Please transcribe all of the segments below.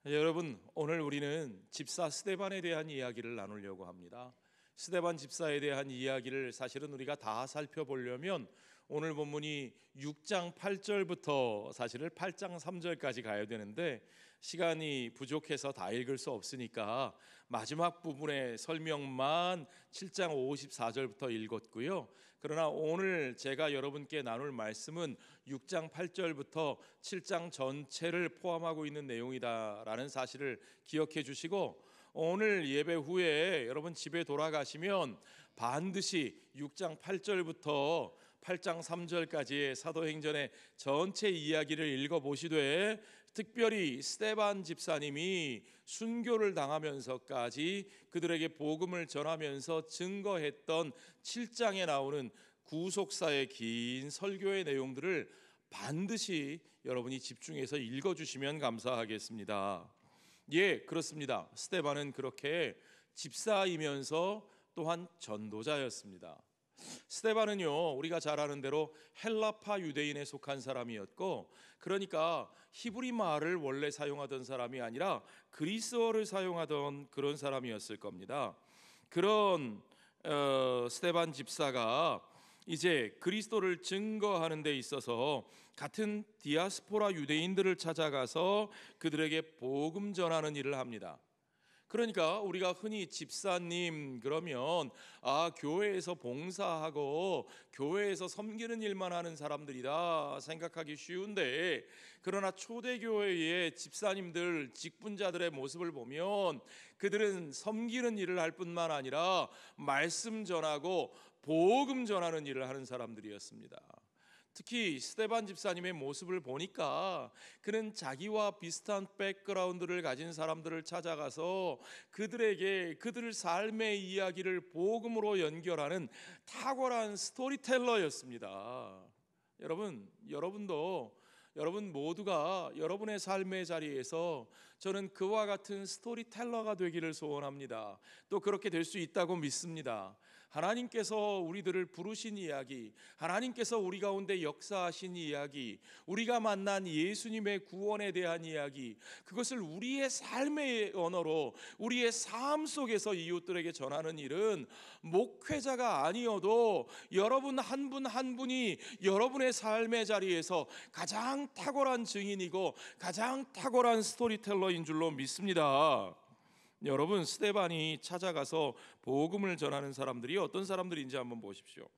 여러분, 오늘 우리는 집사 스데반에 대한 이야기를 나누려고 합니다. 스데반 집사에 대한 이야기를 사실은 우리가 다 살펴보려면 오늘 본문이 6장 8절부터 사실은 8장 3절까지 가야 되는데 시간이 부족해서 다 읽을 수 없으니까 마지막 부분의 설명만 7장 54절부터 읽었고요. 그러나 오늘 제가 여러분께 나눌 말씀은 6장 8절부터 7장 전체를 포함하고 있는 내용이다라는 사실을 기억해 주시고, 오늘 예배 후에 여러분 집에 돌아가시면 반드시 6장 8절부터 8장 3절까지의 사도행전의 전체 이야기를 읽어보시되, 특별히 스데반 집사님이 순교를 당하면서까지 그들에게 복음을 전하면서 증거했던 7장에 나오는 구속사의 긴 설교의 내용들을 반드시 여러분이 집중해서 읽어주시면 감사하겠습니다. 예, 그렇습니다. 스데반은 그렇게 집사이면서 또한 전도자였습니다. 스데반은요, 우리가 잘 아는 대로 헬라파 유대인에 속한 사람이었고, 그러니까 히브리 말을 원래 사용하던 사람이 아니라 그리스어를 사용하던 그런 사람이었을 겁니다. 그런 스데반 집사가 이제 그리스도를 증거하는 데 있어서 같은 디아스포라 유대인들을 찾아가서 그들에게 복음 전하는 일을 합니다. 그러니까 우리가 흔히 집사님 그러면 교회에서 봉사하고 교회에서 섬기는 일만 하는 사람들이다 생각하기 쉬운데, 그러나 초대교회의 집사님들, 직분자들의 모습을 보면 그들은 섬기는 일을 할 뿐만 아니라 말씀 전하고 복음 전하는 일을 하는 사람들이었습니다. 특히 스데반 집사님의 모습을 보니까 그는 자기와 비슷한 백그라운드를 가진 사람들을 찾아가서 그들에게 그들 삶의 이야기를 복음으로 연결하는 탁월한 스토리텔러였습니다. 여러분 모두가 여러분의 삶의 자리에서 저는 그와 같은 스토리텔러가 되기를 소원합니다. 또 그렇게 될 수 있다고 믿습니다. 하나님께서 우리들을 부르신 이야기, 하나님께서 우리 가운데 역사하신 이야기, 우리가 만난 예수님의 구원에 대한 이야기, 그것을 우리의 삶의 언어로 우리의 삶 속에서 이웃들에게 전하는 일은 목회자가 아니어도 여러분 한 분 한 분이 여러분의 삶의 자리에서 가장 탁월한 증인이고 가장 탁월한 스토리텔러인 줄로 믿습니다. 여러분, 스데반이 찾아가서 복음을 전하는 사람들이 어떤 사람들인지 한번 보십시오.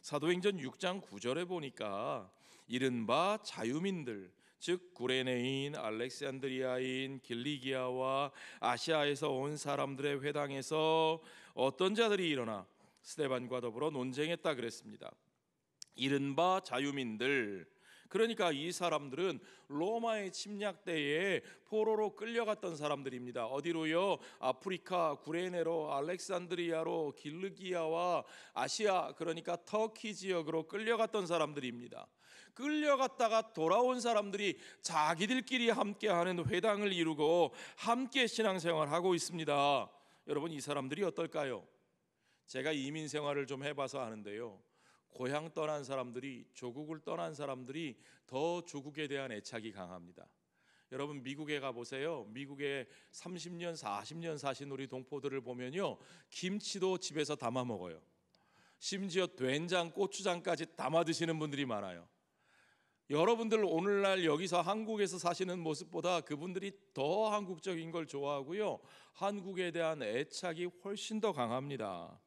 사도행전 6장 9절에 보니까 이른바 자유민들, 즉 구레네인, 알렉산드리아인, 길리기아와 아시아에서 온 사람들의 회당에서 어떤 자들이 일어나 스데반과 더불어 논쟁했다 그랬습니다. 이른바 자유민들, 그러니까 이 사람들은 로마의 침략 때에 포로로 끌려갔던 사람들입니다. 어디로요? 아프리카, 구레네로, 알렉산드리아로, 길르기아와 아시아, 그러니까 터키 지역으로 끌려갔던 사람들입니다. 끌려갔다가 돌아온 사람들이 자기들끼리 함께하는 회당을 이루고 함께 신앙생활을 하고 있습니다. 여러분, 이 사람들이 어떨까요? 제가 이민 생활을 좀 해봐서 아는데요, 고향 떠난 사람들이, 조국을 떠난 사람들이 더 조국에 대한 애착이 강합니다. 여러분, 미국에 가보세요. 미국에 30년, 40년 사신 우리 동포들을 보면요, 김치도 집에서 담아 먹어요. 심지어 된장, 고추장까지 담아 드시는 분들이 많아요. 여러분들 오늘날 여기서 한국에서 사시는 모습보다 그분들이 더 한국적인 걸 좋아하고요, 한국에 대한 애착이 훨씬 더 강합니다.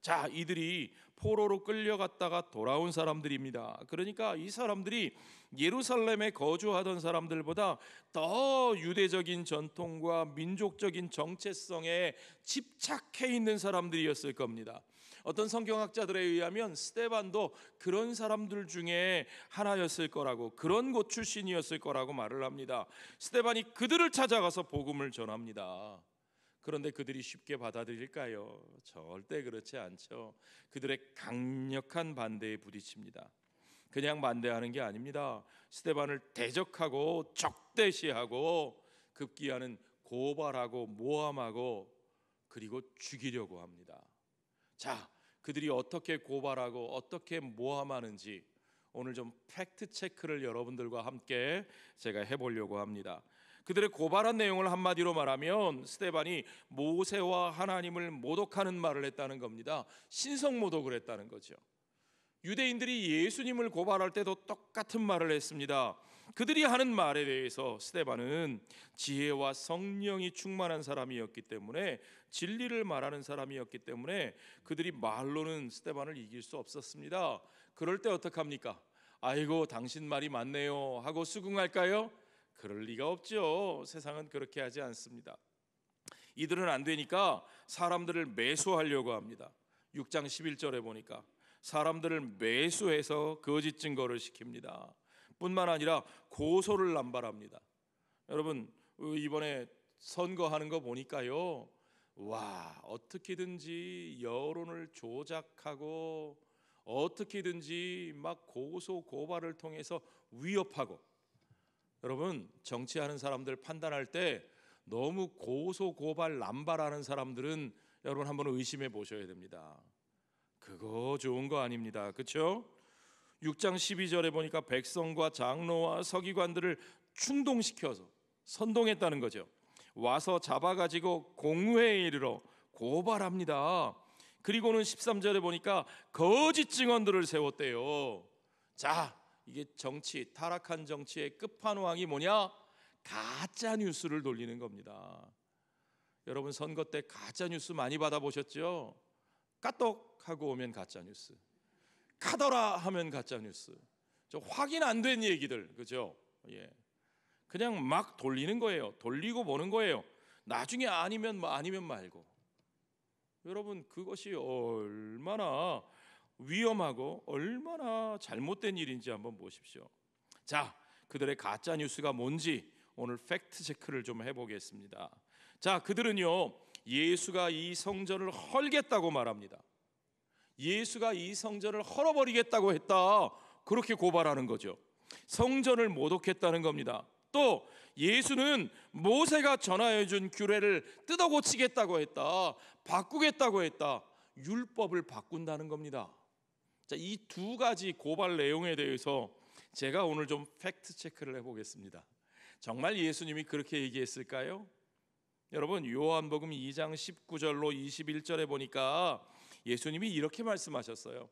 자, 이들이 포로로 끌려갔다가 돌아온 사람들입니다. 그러니까 이 사람들이 예루살렘에 거주하던 사람들보다 더 유대적인 전통과 민족적인 정체성에 집착해 있는 사람들이었을 겁니다. 어떤 성경학자들에 의하면 스데반도 그런 사람들 중에 하나였을 거라고, 그런 곳 출신이었을 거라고 말을 합니다. 스데반이 그들을 찾아가서 복음을 전합니다. 그런데 그들이 쉽게 받아들일까요? 절대 그렇지 않죠. 그들의 강력한 반대에 부딪힙니다. 그냥 반대하는 게 아닙니다. 스데반을 대적하고 적대시하고 급기야는 고발하고 모함하고 그리고 죽이려고 합니다. 자, 그들이 어떻게 고발하고 어떻게 모함하는지 오늘 좀 팩트 체크를 여러분들과 함께 제가 해보려고 합니다. 그들의 고발한 내용을 한마디로 말하면 스데반이 모세와 하나님을 모독하는 말을 했다는 겁니다. 신성 모독을 했다는 거죠. 유대인들이 예수님을 고발할 때도 똑같은 말을 했습니다. 그들이 하는 말에 대해서 스데반은 지혜와 성령이 충만한 사람이었기 때문에, 진리를 말하는 사람이었기 때문에 그들이 말로는 스데반을 이길 수 없었습니다. 그럴 때 어떡합니까? 아이고 당신 말이 맞네요 하고 수긍할까요? 그럴 리가 없죠. 세상은 그렇게 하지 않습니다. 이들은 안 되니까 사람들을 매수하려고 합니다. 6장 11절에 보니까 사람들을 매수해서 거짓 증거를 시킵니다. 뿐만 아니라 고소를 남발합니다. 여러분 이번에 선거하는 거 보니까요, 와, 어떻게든지 여론을 조작하고 어떻게든지 막 고소 고발을 통해서 위협하고, 여러분 정치하는 사람들 판단할 때 너무 고소 고발 남발하는 사람들은 여러분 한번 의심해 보셔야 됩니다. 그거 좋은 거 아닙니다. 그렇죠? 6장 12절에 보니까 백성과 장로와 서기관들을 충동시켜서 선동했다는 거죠. 와서 잡아가지고 공회에 이르러 고발합니다. 그리고는 13절에 보니까 거짓 증언들을 세웠대요. 자, 이게 정치, 타락한 정치의 끝판왕이 뭐냐? 가짜 뉴스를 돌리는 겁니다. 여러분 선거 때 가짜 뉴스 많이 받아보셨죠? 까똑 하고 오면 가짜 뉴스, 카더라 하면 가짜 뉴스, 저 확인 안 된 얘기들, 그죠? 예, 그냥 막 돌리는 거예요. 돌리고 보는 거예요. 나중에 아니면 말고. 여러분 그것이 얼마나 위험하고 얼마나 잘못된 일인지 한번 보십시오. 자, 그들의 가짜 뉴스가 뭔지 오늘 팩트 체크를 좀 해보겠습니다. 자, 그들은요 예수가 이 성전을 헐겠다고 말합니다. 예수가 이 성전을 헐어버리겠다고 했다, 그렇게 고발하는 거죠. 성전을 모독했다는 겁니다. 또 예수는 모세가 전하여 준 규례를 뜯어 고치겠다고 했다, 바꾸겠다고 했다, 율법을 바꾼다는 겁니다. 자, 이 두 가지 고발 내용에 대해서 제가 오늘 좀 팩트 체크를 해보겠습니다. 정말 예수님이 그렇게 얘기했을까요? 여러분 요한복음 2장 19절로 21절에 보니까 예수님이 이렇게 말씀하셨어요.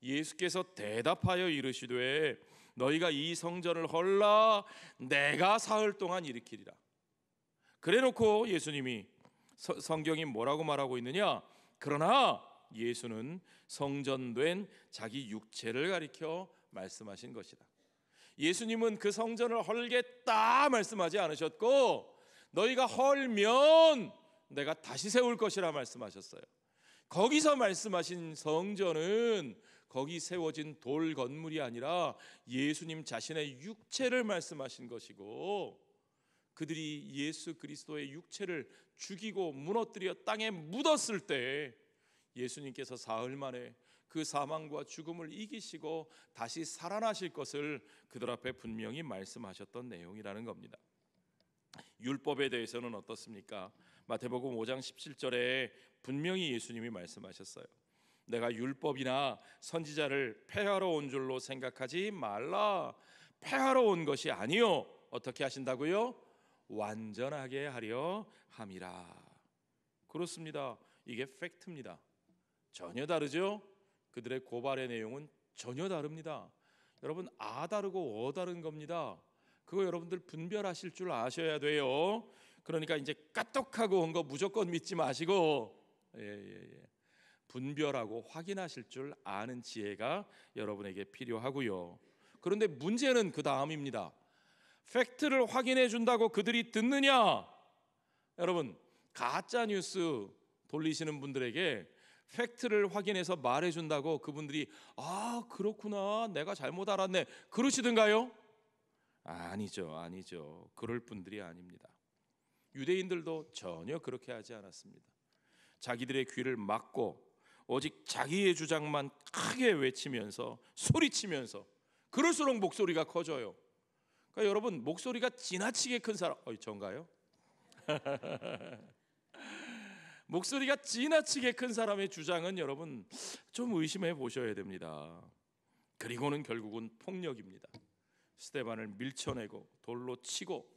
예수께서 대답하여 이르시되 너희가 이 성전을 헐라 내가 사흘 동안 일으키리라. 그래놓고 예수님이 성경이 뭐라고 말하고 있느냐? 그러나 예수는 성전된 자기 육체를 가리켜 말씀하신 것이다. 예수님은 그 성전을 헐겠다 말씀하지 않으셨고, 너희가 헐면 내가 다시 세울 것이라 말씀하셨어요. 거기서 말씀하신 성전은 거기 세워진 돌 건물이 아니라 예수님 자신의 육체를 말씀하신 것이고, 그들이 예수 그리스도의 육체를 죽이고 무너뜨려 땅에 묻었을 때 예수님께서 사흘 만에 그 사망과 죽음을 이기시고 다시 살아나실 것을 그들 앞에 분명히 말씀하셨던 내용이라는 겁니다. 율법에 대해서는 어떻습니까? 마태복음 5장 17절에 분명히 예수님이 말씀하셨어요. 내가 율법이나 선지자를 폐하러 온 줄로 생각하지 말라. 폐하러 온 것이 아니요 어떻게 하신다고요? 완전하게 하려 함이라. 그렇습니다. 이게 팩트입니다. 전혀 다르죠? 그들의 고발의 내용은 전혀 다릅니다. 여러분 아 다르고 어 다른 겁니다. 그거 여러분들 분별하실 줄 아셔야 돼요. 그러니까 이제 까똑하고 온 거 무조건 믿지 마시고 분별하고 확인하실 줄 아는 지혜가 여러분에게 필요하고요. 그런데 문제는 그 다음입니다. 팩트를 확인해 준다고 그들이 듣느냐? 여러분 가짜 뉴스 돌리시는 분들에게 팩트를 확인해서 말해 준다고 그분들이 아 그렇구나 내가 잘못 알았네 그러시던가요? 아니죠. 그럴 분들이 아닙니다. 유대인들도 전혀 그렇게 하지 않았습니다. 자기들의 귀를 막고 오직 자기의 주장만 크게 외치면서 소리치면서, 그럴수록 목소리가 커져요. 그러니까 여러분 목소리가 지나치게 큰 사람, 전가요? 목소리가 지나치게 큰 사람의 주장은 여러분 좀 의심해 보셔야 됩니다. 그리고는 결국은 폭력입니다. 스데반을 밀쳐내고 돌로 치고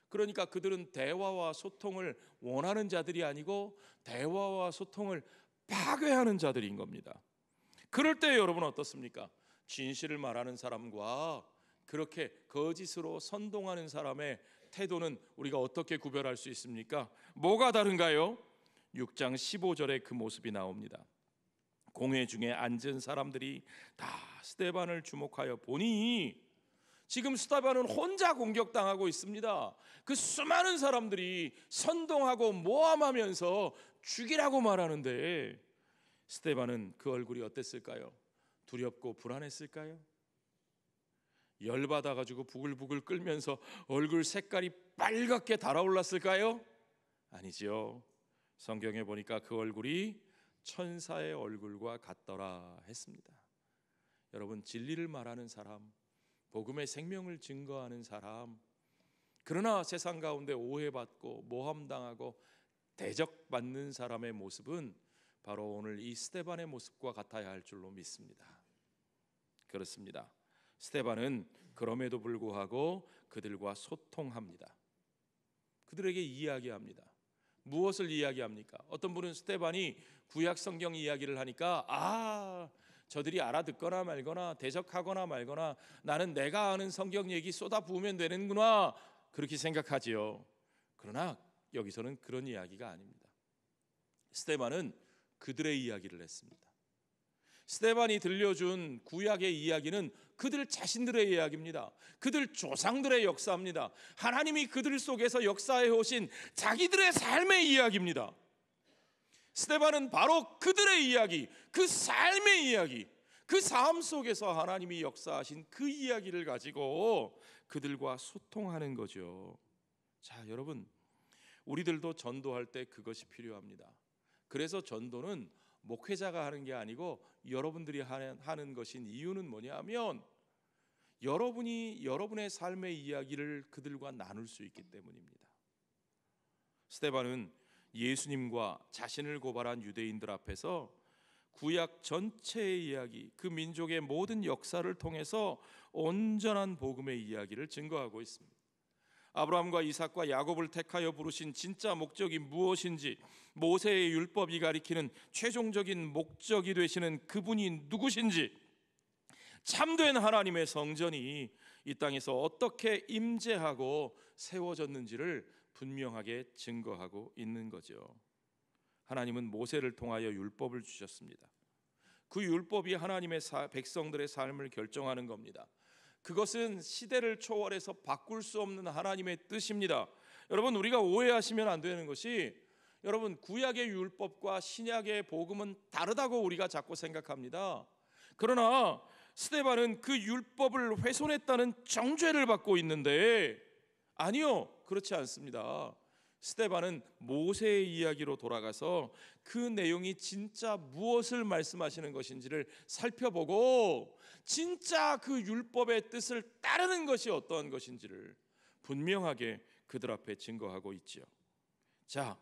그러니까 그들은 대화와 소통을 원하는 자들이 아니고 대화와 소통을 파괴하는 자들인 겁니다. 그럴 때 여러분 어떻습니까? 진실을 말하는 사람과 그렇게 거짓으로 선동하는 사람의 태도는 우리가 어떻게 구별할 수 있습니까? 뭐가 다른가요? 6장 15절에 그 모습이 나옵니다. 공회 중에 앉은 사람들이 다 스데반을 주목하여 보니 지금 스데반은 혼자 공격당하고 있습니다. 그 수많은 사람들이 선동하고 모함하면서 죽이라고 말하는데 스데반은 그 얼굴이 어땠을까요? 두렵고 불안했을까요? 열받아 가지고 부글부글 끓면서 얼굴 색깔이 빨갛게 달아올랐을까요? 아니죠. 성경에 보니까 그 얼굴이 천사의 얼굴과 같더라 했습니다. 여러분, 진리를 말하는 사람, 복음의 생명을 증거하는 사람, 그러나 세상 가운데 오해받고 모함당하고 대적받는 사람의 모습은 바로 오늘 이 스데반의 모습과 같아야 할 줄로 믿습니다. 그렇습니다. 스데반은 그럼에도 불구하고 그들과 소통합니다. 그들에게 이야기합니다. 무엇을 이야기합니까? 어떤 분은 스데반이 구약 성경 이야기를 하니까 저들이 알아듣거나 말거나 대적하거나 말거나 나는 내가 아는 성경 얘기 쏟아부으면 되는구나 그렇게 생각하지요. 그러나 여기서는 그런 이야기가 아닙니다. 스데반은 그들의 이야기를 했습니다. 스데반이 들려준 구약의 이야기는 그들 자신들의 이야기입니다. 그들 조상들의 역사입니다. 하나님이 그들 속에서 역사해 오신 자기들의 삶의 이야기입니다. 스데반은 바로 그들의 이야기, 그 삶의 이야기, 그 삶 속에서 하나님이 역사하신 그 이야기를 가지고 그들과 소통하는 거죠. 자, 여러분, 우리들도 전도할 때 그것이 필요합니다. 그래서 전도는 목회자가 하는 게 아니고 여러분들이 하는 것인 이유는 뭐냐면 여러분이 여러분의 삶의 이야기를 그들과 나눌 수 있기 때문입니다. 스데반은 예수님과 자신을 고발한 유대인들 앞에서 구약 전체의 이야기, 그 민족의 모든 역사를 통해서 온전한 복음의 이야기를 증거하고 있습니다. 아브라함과 이삭과 야곱을 택하여 부르신 진짜 목적이 무엇인지, 모세의 율법이 가리키는 최종적인 목적이 되시는 그분이 누구신지, 참된 하나님의 성전이 이 땅에서 어떻게 임재하고 세워졌는지를 분명하게 증거하고 있는 거죠. 하나님은 모세를 통하여 율법을 주셨습니다. 그 율법이 하나님의 백성들의 삶을 결정하는 겁니다. 그것은 시대를 초월해서 바꿀 수 없는 하나님의 뜻입니다. 여러분, 우리가 오해하시면 안 되는 것이, 여러분, 구약의 율법과 신약의 복음은 다르다고 우리가 자꾸 생각합니다. 그러나 스데반은 그 율법을 훼손했다는 정죄를 받고 있는데, 아니요, 그렇지 않습니다. 스데반은 모세의 이야기로 돌아가서 그 내용이 진짜 무엇을 말씀하시는 것인지를 살펴보고 진짜 그 율법의 뜻을 따르는 것이 어떠한 것인지를 분명하게 그들 앞에 증거하고 있지요. 자,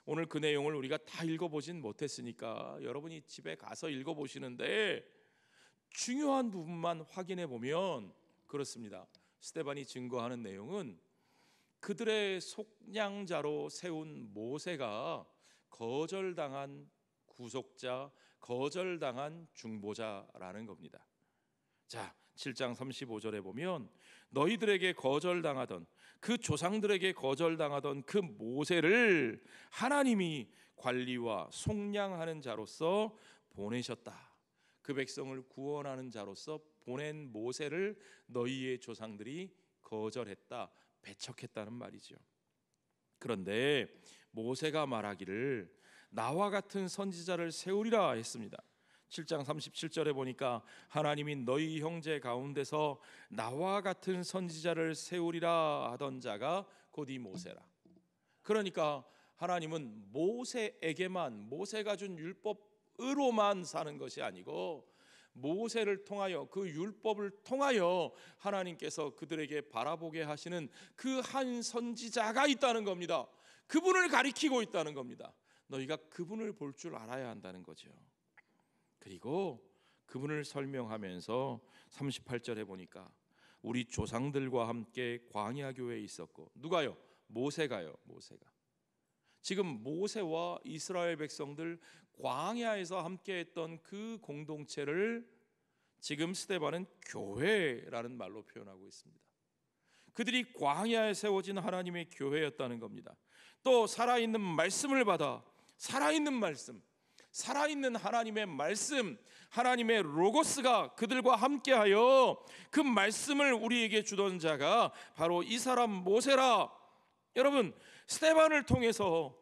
오늘 그 내용을 우리가 다 읽어보진 못했으니까 여러분이 집에 가서 읽어보시는데 중요한 부분만 확인해 보면 그렇습니다. 스데반이 증거하는 내용은 그들의 속량자로 세운 모세가 거절당한 구속자, 거절당한 중보자라는 겁니다. 자, 7장 35절에 보면 너희들에게 거절당하던 그 조상들에게 거절당하던 그 모세를 하나님이 관리와 속량하는 자로서 보내셨다. 그 백성을 구원하는 자로서 보낸 모세를 너희의 조상들이 거절했다, 배척했다는 말이죠. 그런데 모세가 말하기를 나와 같은 선지자를 세우리라 했습니다. 7장 37절에 보니까 하나님이 너희 형제 가운데서 나와 같은 선지자를 세우리라 하던 자가 곧 이 모세라. 그러니까 하나님은 모세에게만, 모세가 준 율법으로만 사는 것이 아니고 모세를 통하여, 그 율법을 통하여 하나님께서 그들에게 바라보게 하시는 그 한 선지자가 있다는 겁니다. 그분을 가리키고 있다는 겁니다. 너희가 그분을 볼 줄 알아야 한다는 거죠. 그리고 그분을 설명하면서 38절에 보니까 우리 조상들과 함께 광야 교회에 있었고, 누가요? 모세가요. 모세가. 지금 모세와 이스라엘 백성들 광야에서 함께했던 그 공동체를 지금 스데반은 교회라는 말로 표현하고 있습니다. 그들이 광야에 세워진 하나님의 교회였다는 겁니다. 또 살아있는 말씀을 받아, 살아있는 말씀, 살아있는 하나님의 말씀, 하나님의 로고스가 그들과 함께하여 그 말씀을 우리에게 주던 자가 바로 이 사람 모세라. 여러분, 스데반을 통해서,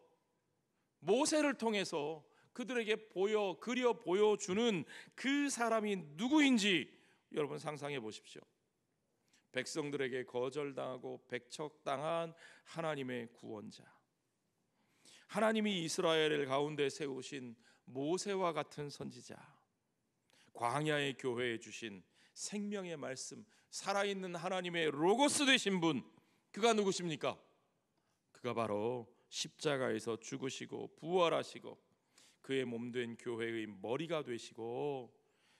모세를 통해서 그들에게 그려 보여주는 그 사람이 누구인지 여러분 상상해 보십시오. 백성들에게 거절당하고 배척당한 하나님의 구원자, 하나님이 이스라엘을 가운데 세우신 모세와 같은 선지자, 광야의 교회에 주신 생명의 말씀, 살아있는 하나님의 로고스 되신 분, 그가 누구십니까? 그가 바로 십자가에서 죽으시고 부활하시고 그의 몸된 교회의 머리가 되시고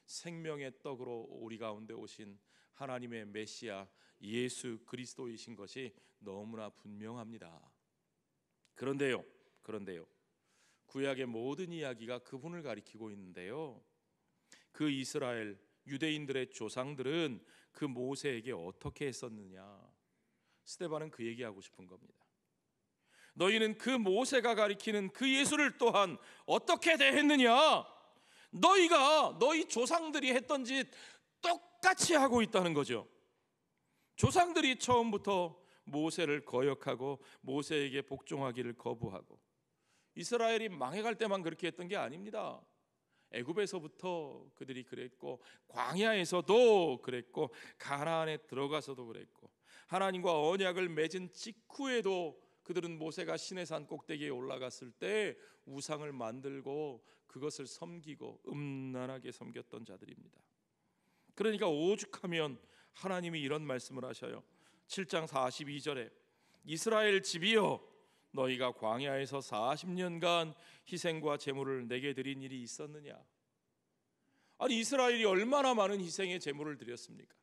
생명의 떡으로 우리 가운데 오신 하나님의 메시아 예수 그리스도이신 것이 너무나 분명합니다. 그런데요, 구약의 모든 이야기가 그분을 가리키고 있는데요, 그 이스라엘 유대인들의 조상들은 그 모세에게 어떻게 했었느냐? 스데반은 그 얘기하고 싶은 겁니다. 너희는 그 모세가 가리키는 그 예수를 또한 어떻게 대했느냐? 너희 조상들이 했던 짓 똑같이 하고 있다는 거죠. 조상들이 처음부터 모세를 거역하고 모세에게 복종하기를 거부하고, 이스라엘이 망해갈 때만 그렇게 했던 게 아닙니다. 애굽에서부터 그들이 그랬고, 광야에서도 그랬고, 가나안에 들어가서도 그랬고, 하나님과 언약을 맺은 직후에도 그들은 모세가 시내산 꼭대기에 올라갔을 때 우상을 만들고 그것을 섬기고 음란하게 섬겼던 자들입니다. 그러니까 오죽하면 하나님이 이런 말씀을 하셔요. 7장 42절에 이스라엘 집이여, 너희가 광야에서 40년간 희생과 제물을 내게 드린 일이 있었느냐? 아니, 이스라엘이 얼마나 많은 희생의 제물을 드렸습니까?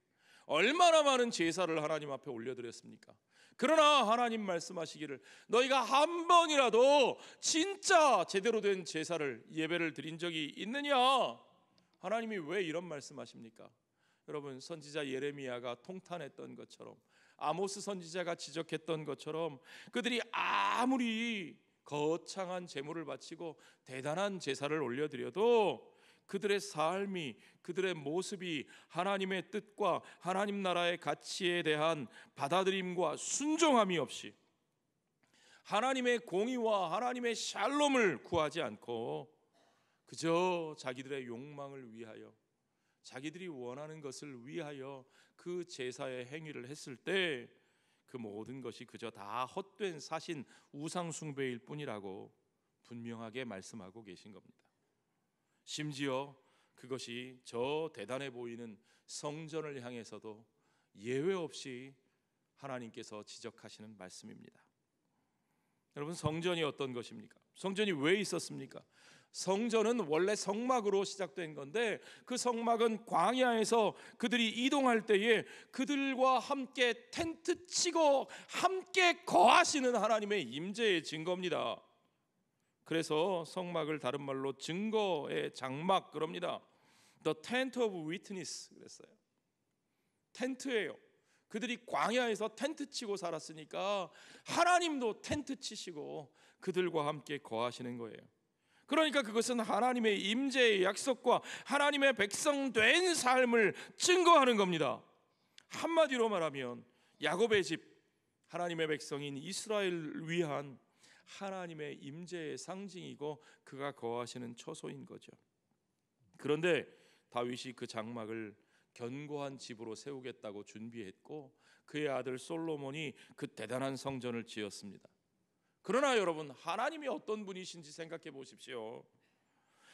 얼마나 많은 제사를 하나님 앞에 올려드렸습니까? 그러나 하나님 말씀하시기를 너희가 한 번이라도 진짜 제대로 된 제사를, 예배를 드린 적이 있느냐? 하나님이 왜 이런 말씀하십니까? 여러분, 선지자 예레미야가 통탄했던 것처럼, 아모스 선지자가 지적했던 것처럼 그들이 아무리 거창한 제물을 바치고 대단한 제사를 올려드려도 그들의 삶이, 그들의 모습이 하나님의 뜻과 하나님 나라의 가치에 대한 받아들임과 순종함이 없이 하나님의 공의와 하나님의 샬롬을 구하지 않고 그저 자기들의 욕망을 위하여, 자기들이 원하는 것을 위하여 그 제사의 행위를 했을 때 그 모든 것이 그저 다 헛된 사신 우상 숭배일 뿐이라고 분명하게 말씀하고 계신 겁니다. 심지어 그것이 저 대단해 보이는 성전을 향해서도 예외 없이 하나님께서 지적하시는 말씀입니다. 여러분, 성전이 어떤 것입니까? 성전이 왜 있었습니까? 성전은 원래 성막으로 시작된 건데, 그 성막은 광야에서 그들이 이동할 때에 그들과 함께 텐트 치고 함께 거하시는 하나님의 임재의 증거입니다. 그래서 성막을 다른 말로 증거의 장막 그럽니다. The tent of witness 그랬어요. 텐트예요. 그들이 광야에서 텐트 치고 살았으니까 하나님도 텐트 치시고 그들과 함께 거하시는 거예요. 그러니까 그것은 하나님의 임재의 약속과 하나님의 백성 된 삶을 증거하는 겁니다. 한마디로 말하면 야곱의 집, 하나님의 백성인 이스라엘을 위한 하나님의 임재의 상징이고 그가 거하시는 처소인 거죠. 그런데 다윗이 그 장막을 견고한 집으로 세우겠다고 준비했고 그의 아들 솔로몬이 그 대단한 성전을 지었습니다. 그러나 여러분, 하나님이 어떤 분이신지 생각해 보십시오.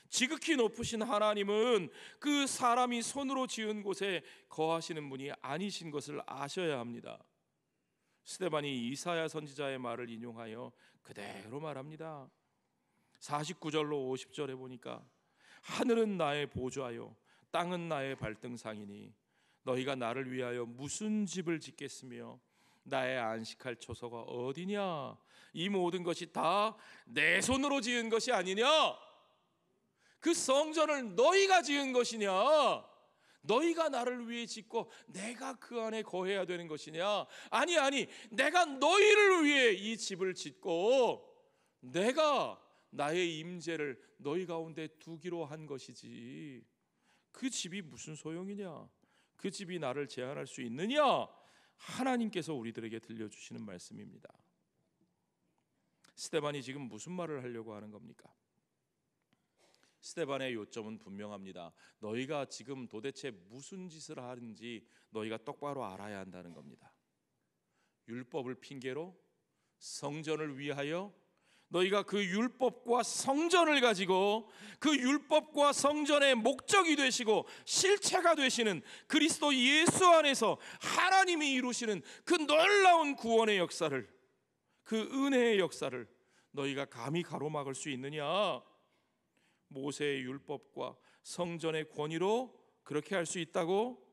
지극히 높으신 하나님은 그 사람이 손으로 지은 곳에 거하시는 분이 아니신 것을 아셔야 합니다. 스데반이 이사야 선지자의 말을 인용하여 그대로 말합니다. 49절로 50절에 보니까 하늘은 나의 보좌요 땅은 나의 발등상이니 너희가 나를 위하여 무슨 집을 짓겠으며 나의 안식할 처소가 어디냐? 이 모든 것이 다 내 손으로 지은 것이 아니냐? 그 성전을 너희가 지은 것이냐? 너희가 나를 위해 짓고 내가 그 안에 거해야 되는 것이냐? 아니, 내가 너희를 위해 이 집을 짓고 내가 나의 임재를 너희 가운데 두기로 한 것이지, 그 집이 무슨 소용이냐? 그 집이 나를 제한할 수 있느냐? 하나님께서 우리들에게 들려주시는 말씀입니다. 스데반이 지금 무슨 말을 하려고 하는 겁니까? 스데반의 요점은 분명합니다. 너희가 지금 도대체 무슨 짓을 하는지 너희가 똑바로 알아야 한다는 겁니다. 율법을 핑계로 성전을 위하여 너희가 그 율법과 성전을 가지고 그 율법과 성전의 목적이 되시고 실체가 되시는 그리스도 예수 안에서 하나님이 이루시는 그 놀라운 구원의 역사를, 그 은혜의 역사를 너희가 감히 가로막을 수 있느냐? 모세의 율법과 성전의 권위로 그렇게 할 수 있다고?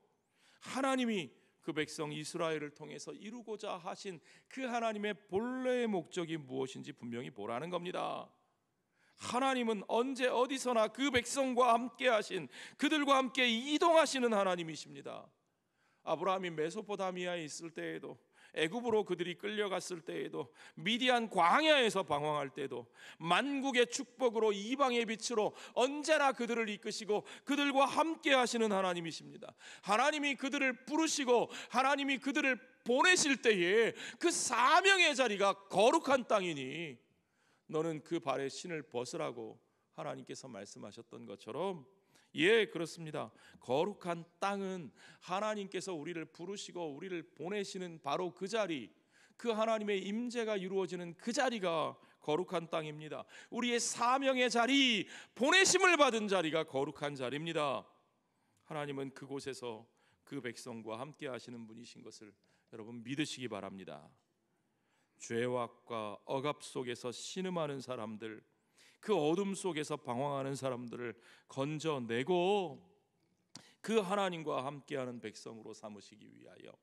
하나님이 그 백성 이스라엘을 통해서 이루고자 하신 그 하나님의 본래의 목적이 무엇인지 분명히 보라는 겁니다. 하나님은 언제 어디서나 그 백성과 함께 하신, 그들과 함께 이동하시는 하나님이십니다. 아브라함이 메소포타미아에 있을 때에도, 애굽으로 그들이 끌려갔을 때에도, 미디안 광야에서 방황할 때도 만국의 축복으로 이방의 빛으로 언제나 그들을 이끄시고 그들과 함께 하시는 하나님이십니다. 하나님이 그들을 부르시고 하나님이 그들을 보내실 때에 그 사명의 자리가 거룩한 땅이니 너는 그 발에 신을 벗으라고 하나님께서 말씀하셨던 것처럼, 예, 그렇습니다. 거룩한 땅은 하나님께서 우리를 부르시고 우리를 보내시는 바로 그 자리, 그 하나님의 임재가 이루어지는 그 자리가 거룩한 땅입니다. 우리의 사명의 자리, 보내심을 받은 자리가 거룩한 자리입니다. 하나님은 그곳에서 그 백성과 함께 하시는 분이신 것을 여러분 믿으시기 바랍니다. 죄악과 억압 속에서 신음하는 사람들, 그 어둠 속에서 방황하는 사람들을 건져내고 그 하나님과 함께하는 백성으로 삼으시기 위하여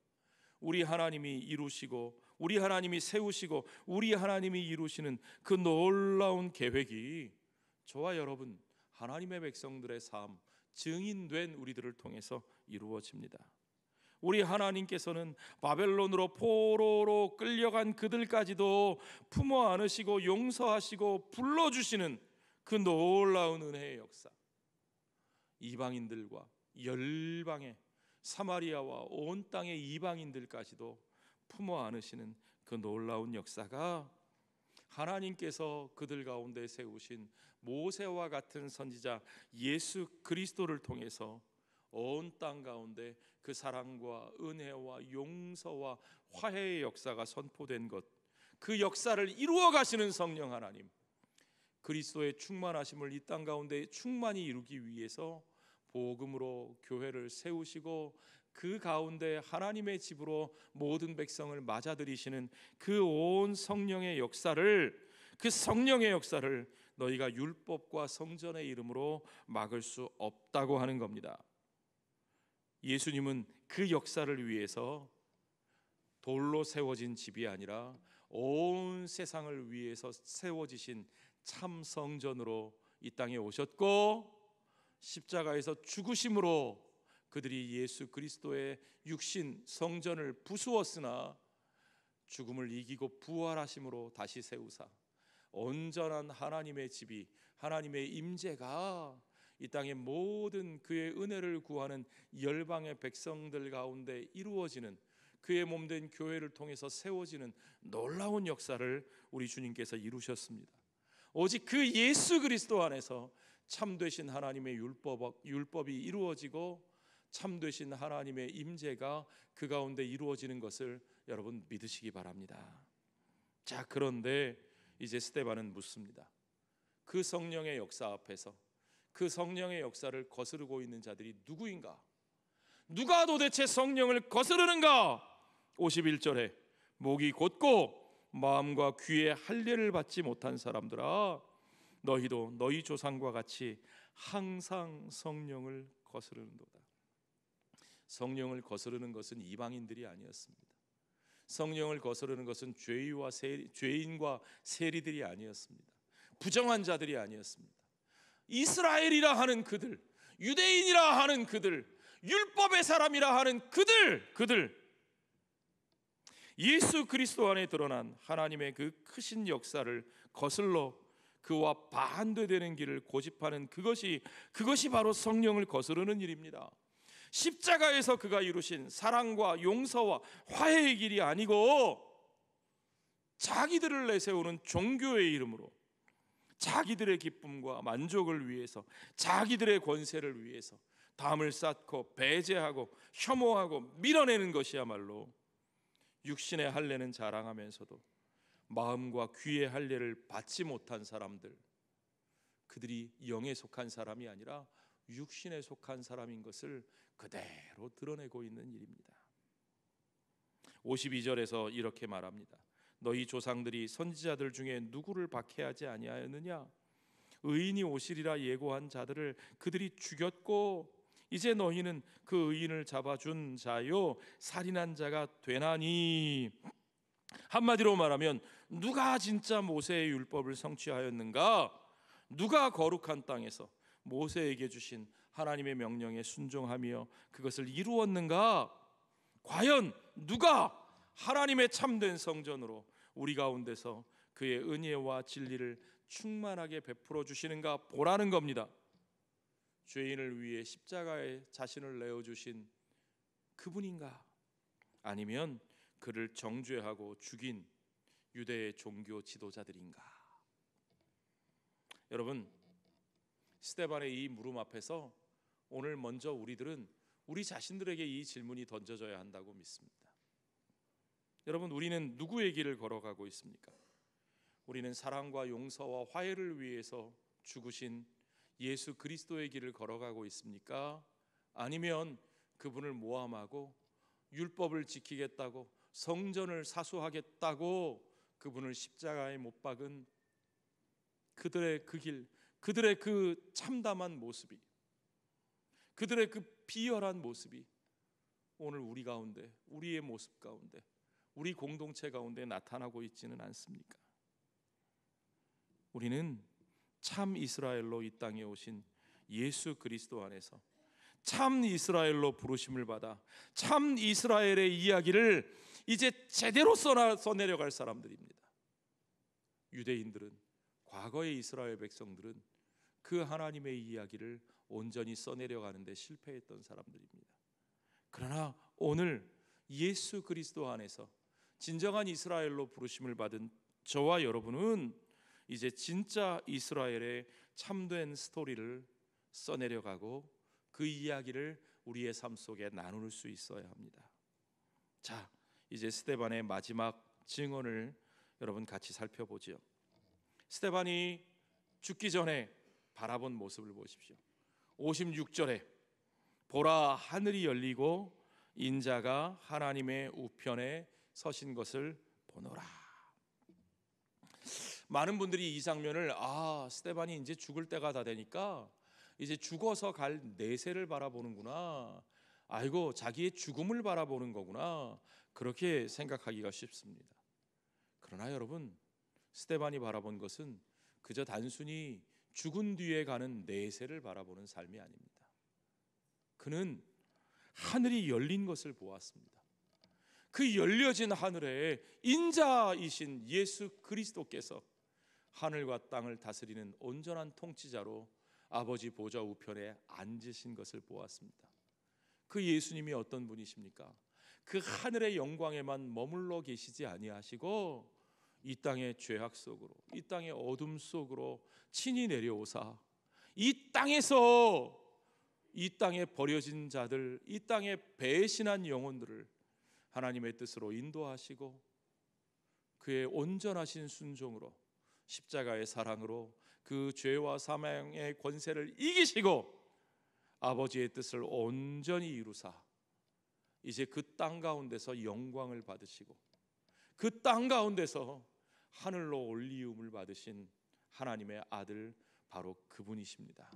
우리 하나님이 이루시고 우리 하나님이 세우시고 우리 하나님이 이루시는 그 놀라운 계획이 저와 여러분 하나님의 백성들의 삶, 증인된 우리들을 통해서 이루어집니다. 우리 하나님께서는 바벨론으로 포로로 끌려간 그들까지도 품어 안으시고 용서하시고 불러주시는 그 놀라운 은혜의 역사, 이방인들과 열방의 사마리아와 온 땅의 이방인들까지도 품어 안으시는 그 놀라운 역사가 하나님께서 그들 가운데 세우신 모세와 같은 선지자 예수 그리스도를 통해서 온 땅 가운데 그 사랑과 은혜와 용서와 화해의 역사가 선포된 것, 그 역사를 이루어 가시는 성령 하나님, 그리스도의 충만하심을 이 땅 가운데 충만히 이루기 위해서 복음으로 교회를 세우시고 그 가운데 하나님의 집으로 모든 백성을 맞아들이시는 그 온 성령의 역사를, 그 성령의 역사를 너희가 율법과 성전의 이름으로 막을 수 없다고 하는 겁니다. 예수님은 그 역사를 위해서 돌로 세워진 집이 아니라 온 세상을 위해서 세워지신 참 성전으로 이 땅에 오셨고, 십자가에서 죽으심으로 그들이 예수 그리스도의 육신 성전을 부수었으나 죽음을 이기고 부활하심으로 다시 세우사 온전한 하나님의 집이, 하나님의 임재가 이 땅의 모든 그의 은혜를 구하는 열방의 백성들 가운데 이루어지는, 그의 몸된 교회를 통해서 세워지는 놀라운 역사를 우리 주님께서 이루셨습니다. 오직 그 예수 그리스도 안에서 참되신 하나님의 율법이 이루어지고 참되신 하나님의 임재가 그 가운데 이루어지는 것을 여러분 믿으시기 바랍니다. 자, 그런데 이제 스데반은 묻습니다. 그 성령의 역사 앞에서 그 성령의 역사를 거스르고 있는 자들이 누구인가? 누가 도대체 성령을 거스르는가? 51절에 목이 곧고 마음과 귀에 할례를 받지 못한 사람들아, 너희도 너희 조상과 같이 항상 성령을 거스르는도다. 성령을 거스르는 것은 이방인들이 아니었습니다. 성령을 거스르는 것은 죄인과 세리들이 아니었습니다. 부정한 자들이 아니었습니다. 이스라엘이라 하는 그들, 유대인이라 하는 그들, 율법의 사람이라 하는 그들 예수 그리스도 안에 드러난 하나님의 그 크신 역사를 거슬러 그와 반대되는 길을 고집하는 그것이 바로 성령을 거스르는 일입니다. 십자가에서 그가 이루신 사랑과 용서와 화해의 길이 아니고 자기들을 내세우는 종교의 이름으로 자기들의 기쁨과 만족을 위해서, 자기들의 권세를 위해서 담을 쌓고 배제하고 혐오하고 밀어내는 것이야말로 육신의 할례는 자랑하면서도 마음과 귀의 할례를 받지 못한 사람들, 그들이 영에 속한 사람이 아니라 육신에 속한 사람인 것을 그대로 드러내고 있는 일입니다. 52절에서 이렇게 말합니다. 너희 조상들이 선지자들 중에 누구를 박해하지 아니하였느냐? 의인이 오시리라 예고한 자들을 그들이 죽였고 이제 너희는 그 의인을 잡아준 자요 살인한 자가 되나니. 한마디로 말하면 누가 진짜 모세의 율법을 성취하였는가? 누가 거룩한 땅에서 모세에게 주신 하나님의 명령에 순종하며 그것을 이루었는가? 과연 누가 하나님의 참된 성전으로 우리 가운데서 그의 은혜와 진리를 충만하게 베풀어 주시는가 보라는 겁니다. 죄인을 위해 십자가에 자신을 내어주신 그분인가? 아니면 그를 정죄하고 죽인 유대의 종교 지도자들인가? 여러분, 스데반의 이 물음 앞에서 오늘 먼저 우리들은 우리 자신들에게 이 질문이 던져져야 한다고 믿습니다. 여러분, 우리는 누구의 길을 걸어가고 있습니까? 우리는 사랑과 용서와 화해를 위해서 죽으신 예수 그리스도의 길을 걸어가고 있습니까? 아니면 그분을 모함하고 율법을 지키겠다고 성전을 사수하겠다고 그분을 십자가에 못 박은 그들의 그 길, 그들의 그 참담한 모습이, 그들의 그 비열한 모습이 오늘 우리 가운데, 우리의 모습 가운데, 우리 공동체 가운데 나타나고 있지는 않습니까? 우리는 참 이스라엘로 이 땅에 오신 예수 그리스도 안에서 참 이스라엘로 부르심을 받아 참 이스라엘의 이야기를 이제 제대로 써내려갈 사람들입니다. 유대인들은, 과거의 이스라엘 백성들은 그 하나님의 이야기를 온전히 써내려가는 데 실패했던 사람들입니다. 그러나 오늘 예수 그리스도 안에서 진정한 이스라엘로 부르심을 받은 저와 여러분은 이제 진짜 이스라엘의 참된 스토리를 써내려가고 그 이야기를 우리의 삶 속에 나눌 수 있어야 합니다. 자, 이제 스데반의 마지막 증언을 여러분 같이 살펴보죠. 스데반이 죽기 전에 바라본 모습을 보십시오. 56절에 보라, 하늘이 열리고 인자가 하나님의 우편에 서신 것을 보노라. 많은 분들이 이 장면을 스데반이 이제 죽을 때가 다 되니까 이제 죽어서 갈 내세를 바라보는구나, 아이고 자기의 죽음을 바라보는 거구나, 그렇게 생각하기가 쉽습니다. 그러나 여러분, 스데반이 바라본 것은 그저 단순히 죽은 뒤에 가는 내세를 바라보는 삶이 아닙니다. 그는 하늘이 열린 것을 보았습니다. 그 열려진 하늘에 인자이신 예수 그리스도께서 하늘과 땅을 다스리는 온전한 통치자로 아버지 보좌 우편에 앉으신 것을 보았습니다. 그 예수님이 어떤 분이십니까? 그 하늘의 영광에만 머물러 계시지 아니하시고 이 땅의 죄악 속으로, 이 땅의 어둠 속으로 친히 내려오사 이 땅에서, 이 땅에 버려진 자들, 이 땅에 배신한 영혼들을 하나님의 뜻으로 인도하시고 그의 온전하신 순종으로, 십자가의 사랑으로 그 죄와 사망의 권세를 이기시고 아버지의 뜻을 온전히 이루사 이제 그 땅 가운데서 영광을 받으시고 그 땅 가운데서 하늘로 올리움을 받으신 하나님의 아들, 바로 그분이십니다.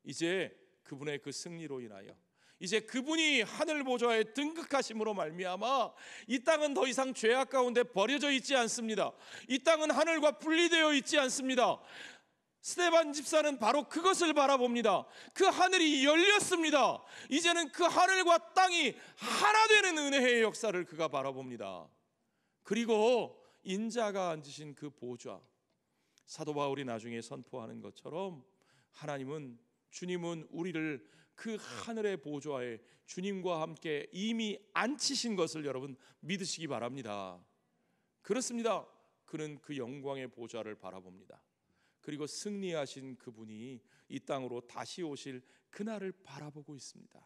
이제 그분의 그 승리로 인하여, 이제 그분이 하늘 보좌에 등극하심으로 말미암아 이 땅은 더 이상 죄악 가운데 버려져 있지 않습니다. 이 땅은 하늘과 분리되어 있지 않습니다. 스데반 집사는 바로 그것을 바라봅니다. 그 하늘이 열렸습니다. 이제는 그 하늘과 땅이 하나 되는 은혜의 역사를 그가 바라봅니다. 그리고 인자가 앉으신 그 보좌, 사도 바울이 나중에 선포하는 것처럼 주님은 우리를 그 하늘의 보좌에 주님과 함께 이미 앉히신 것을 여러분 믿으시기 바랍니다. 그렇습니다. 그는 그 영광의 보좌를 바라봅니다. 그리고 승리하신 그분이 이 땅으로 다시 오실 그날을 바라보고 있습니다.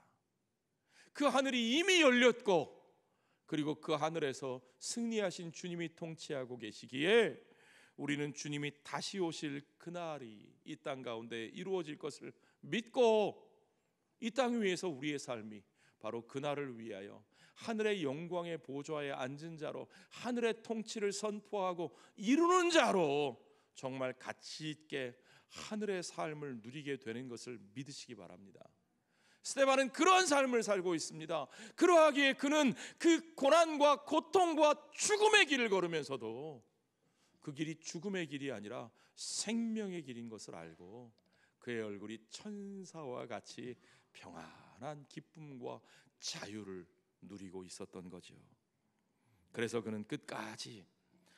그 하늘이 이미 열렸고, 그리고 그 하늘에서 승리하신 주님이 통치하고 계시기에 우리는 주님이 다시 오실 그날이 이 땅 가운데 이루어질 것을 믿고, 이 땅 위에서 우리의 삶이 바로 그날을 위하여 하늘의 영광의 보좌에 앉은 자로 하늘의 통치를 선포하고 이루는 자로 정말 가치 있게 하늘의 삶을 누리게 되는 것을 믿으시기 바랍니다. 스데반은 그런 삶을 살고 있습니다. 그러하기에 그는 그 고난과 고통과 죽음의 길을 걸으면서도 그 길이 죽음의 길이 아니라 생명의 길인 것을 알고 그의 얼굴이 천사와 같이 평안한 기쁨과 자유를 누리고 있었던 거죠. 그래서 그는 끝까지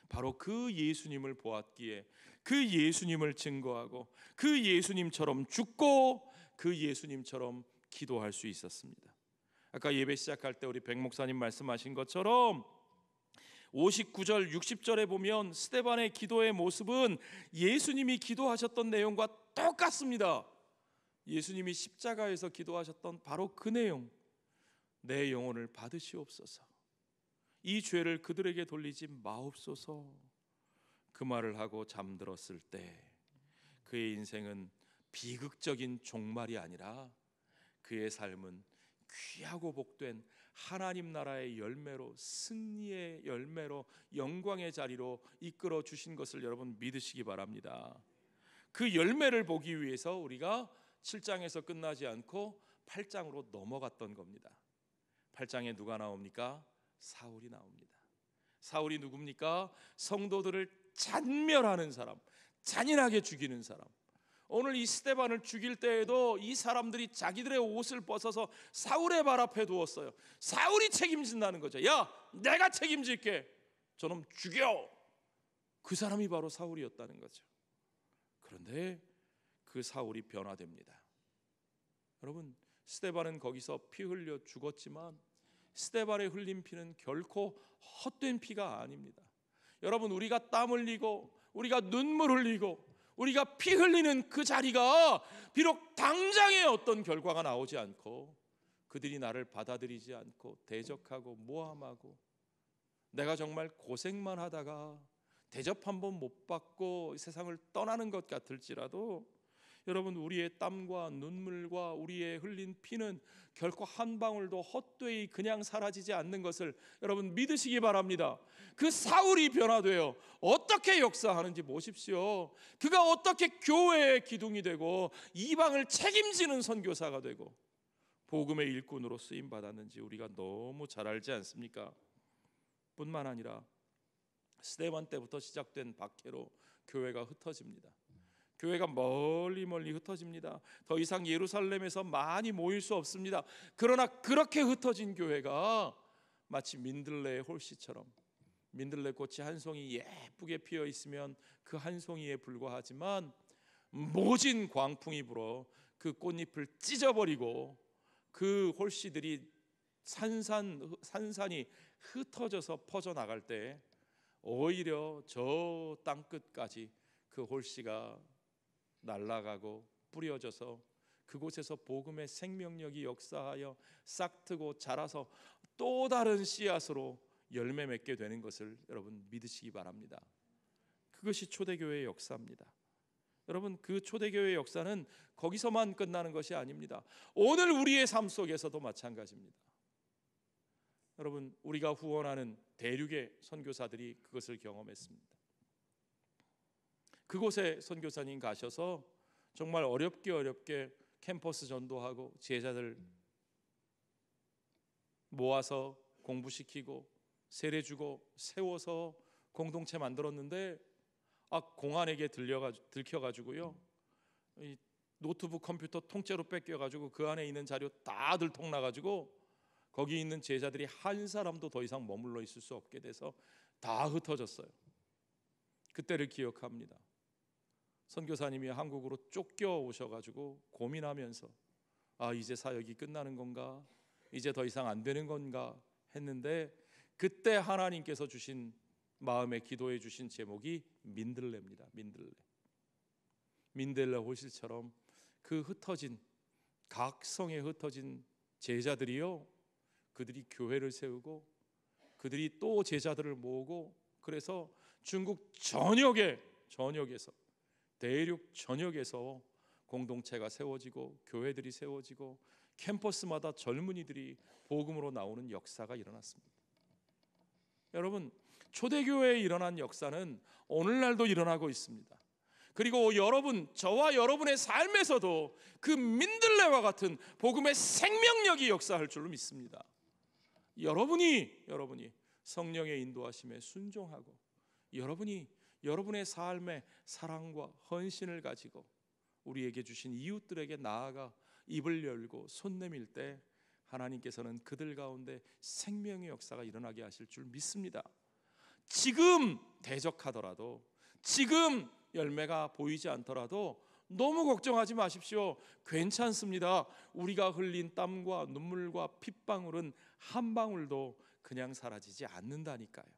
바로 그 예수님을 보았기에 그 예수님을 증거하고 그 예수님처럼 죽고 그 예수님처럼 기도할 수 있었습니다. 아까 예배 시작할 때 우리 백 목사님 말씀하신 것처럼 59절 60절에 보면 스데반의 기도의 모습은 예수님이 기도하셨던 내용과 똑같습니다. 예수님이 십자가에서 기도하셨던 바로 그 내용, 내 영혼을 받으시옵소서, 이 죄를 그들에게 돌리지 마옵소서, 그 말을 하고 잠들었을 때 그의 인생은 비극적인 종말이 아니라 그의 삶은 귀하고 복된 하나님 나라의 열매로, 승리의 열매로, 영광의 자리로 이끌어 주신 것을 여러분 믿으시기 바랍니다. 그 열매를 보기 위해서 우리가 7장에서 끝나지 않고 8장으로 넘어갔던 겁니다. 8장에 누가 나옵니까? 사울이 나옵니다. 사울이 누굽니까? 성도들을 잔멸하는 사람, 잔인하게 죽이는 사람. 오늘 이 스데반을 죽일 때에도 이 사람들이 자기들의 옷을 벗어서 사울의 발 앞에 두었어요. 사울이 책임진다는 거죠. 야, 내가 책임질게, 저놈 죽여. 그 사람이 바로 사울이었다는 거죠. 그런데 그 사울이 변화됩니다. 여러분, 스데반은 거기서 피 흘려 죽었지만 스데반의 흘린 피는 결코 헛된 피가 아닙니다. 여러분, 우리가 땀 흘리고 우리가 눈물 흘리고 우리가 피 흘리는 그 자리가 비록 당장에 어떤 결과가 나오지 않고 그들이 나를 받아들이지 않고 대적하고 모함하고 내가 정말 고생만 하다가 대접 한번 못 받고 세상을 떠나는 것 같을지라도 여러분, 우리의 땀과 눈물과 우리의 흘린 피는 결코 한 방울도 헛되이 그냥 사라지지 않는 것을 여러분 믿으시기 바랍니다. 그 사울이 변화되어 어떻게 역사하는지 보십시오. 그가 어떻게 교회의 기둥이 되고 이방을 책임지는 선교사가 되고 복음의 일꾼으로 쓰임 받았는지 우리가 너무 잘 알지 않습니까? 뿐만 아니라 스데반 때부터 시작된 박해로 교회가 흩어집니다. 교회가 멀리 흩어집니다. 더 이상 예루살렘에서 많이 모일 수 없습니다. 그러나 그렇게 흩어진 교회가 마치 민들레의 홀씨처럼, 민들레 꽃이 한 송이 예쁘게 피어 있으면 그 한 송이에 불과하지만 모진 광풍이 불어 그 꽃잎을 찢어버리고 그 홀씨들이 산산이 흩어져서 퍼져나갈 때 오히려 저 땅끝까지 그 홀씨가 날아가고 뿌려져서 그곳에서 복음의 생명력이 역사하여 싹트고 자라서 또 다른 씨앗으로 열매 맺게 되는 것을 여러분 믿으시기 바랍니다. 그것이 초대교회의 역사입니다. 여러분, 그 초대교회의 역사는 거기서만 끝나는 것이 아닙니다. 오늘 우리의 삶 속에서도 마찬가지입니다. 여러분, 우리가 후원하는 대륙의 선교사들이 그것을 경험했습니다. 그곳에 선교사님 가셔서 정말 어렵게 캠퍼스 전도하고 제자들 모아서 공부시키고 세례 주고 세워서 공동체 만들었는데 공안에게 들켜가지고요, 이 노트북 컴퓨터 통째로 뺏겨가지고 그 안에 있는 자료 다 들통나가지고 거기 있는 제자들이 한 사람도 더 이상 머물러 있을 수 없게 돼서 다 흩어졌어요. 그때를 기억합니다. 선교사님이 한국으로 쫓겨오셔가지고 고민하면서 이제 사역이 끝나는 건가, 이제 더 이상 안 되는 건가 했는데, 그때 하나님께서 주신 마음에 기도해 주신 제목이 민들레입니다. 민들레 호실처럼 그 흩어진, 각 성에 흩어진 제자들이요, 그들이 교회를 세우고 그들이 또 제자들을 모으고, 그래서 중국 전역에서 대륙 전역에서 공동체가 세워지고 교회들이 세워지고 캠퍼스마다 젊은이들이 복음으로 나오는 역사가 일어났습니다. 여러분, 초대교회에 일어난 역사는 오늘날도 일어나고 있습니다. 그리고 저와 여러분의 삶에서도 그 민들레와 같은 복음의 생명력이 역사할 줄로 믿습니다. 여러분이 성령의 인도하심에 순종하고, 여러분의 삶에 사랑과 헌신을 가지고 우리에게 주신 이웃들에게 나아가 입을 열고 손 내밀 때 하나님께서는 그들 가운데 생명의 역사가 일어나게 하실 줄 믿습니다. 지금 대적하더라도, 지금 열매가 보이지 않더라도 너무 걱정하지 마십시오. 괜찮습니다. 우리가 흘린 땀과 눈물과 핏방울은 한 방울도 그냥 사라지지 않는다니까요.